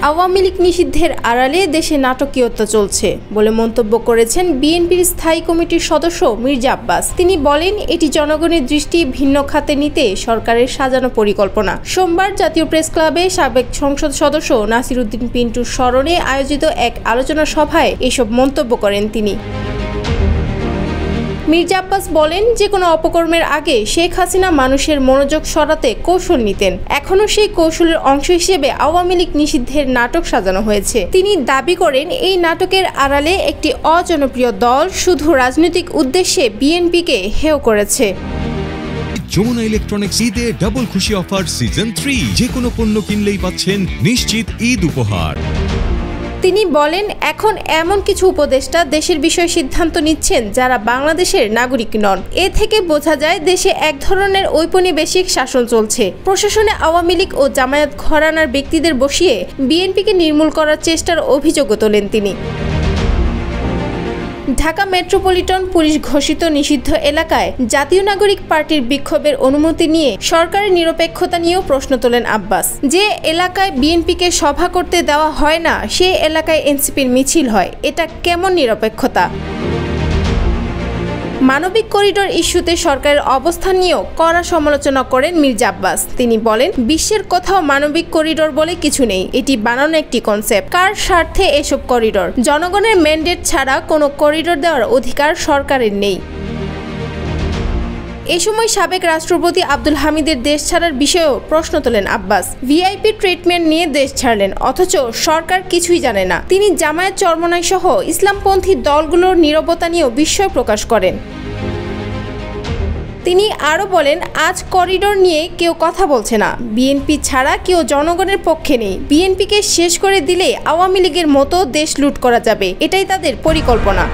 আওয়ামী লীগ নিষিদ্ধের আড়ালে দেশে নাটকীয়তা চলছে বলে মন্তব্য করেছেন বিএনপির স্থায়ী কমিটির সদস্য মির্জা আব্বাস। তিনি বলেন, এটি জনগণের দৃষ্টি ভিন্ন খাতে নিতে সরকারের সাজানো পরিকল্পনা। সোমবার জাতীয় প্রেস ক্লাবে সাবেক সংসদ সদস্য নাসির উদ্দিন পিন্টুর স্মরণে আয়োজিত এক আলোচনা সভায় এসব মন্তব্য করেন তিনি। মির্জা আব্বাস বলেন, যে কোনো অপকর্মের আগে শেখ হাসিনা মানুষের মনোযোগ সরাতে কৌশল নিতেন। এখনও সেই কৌশলের অংশ হিসেবে আওয়ামী লীগ নিষিদ্ধের নাটক সাজানো হয়েছে। তিনি দাবি করেন, এই নাটকের আড়ালে একটি অজনপ্রিয় দল শুধু রাজনৈতিক উদ্দেশ্যে বিএনপিকে হেয় করেছে। যমুনা ইলেকট্রনিক্স ঈদে ডাবল খুশি অফার সিজন 3, যে কোনো পণ্য কিনলেই পাচ্ছেন নিশ্চিত ঈদ উপহার। তিনি বলেন, এখন এমন কিছু উপদেষ্টা দেশের বিষয়ে সিদ্ধান্ত নিচ্ছেন যারা বাংলাদেশের নাগরিক নন। এ থেকে বোঝা যায় দেশে এক ধরনের ঔপনিবেশিক শাসন চলছে। প্রশাসনে আওয়ামী লীগ ও জামায়াত ঘরানার ব্যক্তিদের বসিয়ে বিএনপিকে নির্মূল করার চেষ্টার অভিযোগও তোলেন তিনি। ঢাকা মেট্রোপলিটন পুলিশ ঘোষিত নিষিদ্ধ এলাকায় জাতীয় নাগরিক পার্টির বিক্ষোভের অনুমতি নিয়ে সরকারের নিরপেক্ষতা নিয়েও প্রশ্ন তোলেন আব্বাস। যে এলাকায় বিএনপিকে সভা করতে দেওয়া হয় না, সেই এলাকায় এনসিপির মিছিল হয়, এটা কেমন নিরপেক্ষতা? মানবিক করিডোর ইস্যুতে সরকারের অবস্থান নিয়েও কড়া সমালোচনা করেন মির্জা আব্বাস। তিনি বলেন, বিশ্বের কোথাও মানবিক করিডোর বলে কিছু নেই, এটি বানানো একটি কনসেপ্ট। কার স্বার্থে এসব করিডোর? জনগণের ম্যান্ডেট ছাড়া কোনো করিডোর দেওয়ার অধিকার সরকারের নেই। এ সময় সাবেক রাষ্ট্রপতি আব্দুল হামিদের দেশ ছাড়ার বিষয়েও প্রশ্ন তোলেন আব্বাস। ভিআইপি ট্রিটমেন্ট নিয়ে দেশ ছাড়লেন, অথচ সরকার কিছুই জানে না। তিনি জামায়াত চরমনাই সহ ইসলামপন্থী দলগুলোর নীরবতা নিয়েও বিস্ময় প্রকাশ করেন। তিনি আরও বলেন, আজ করিডোর নিয়ে কেউ কথা বলছে না। বিএনপি ছাড়া কেউ জনগণের পক্ষে নেই। বিএনপিকে শেষ করে দিলে আওয়ামী লীগের মতো দেশ লুট করা যাবে, এটাই তাদের পরিকল্পনা।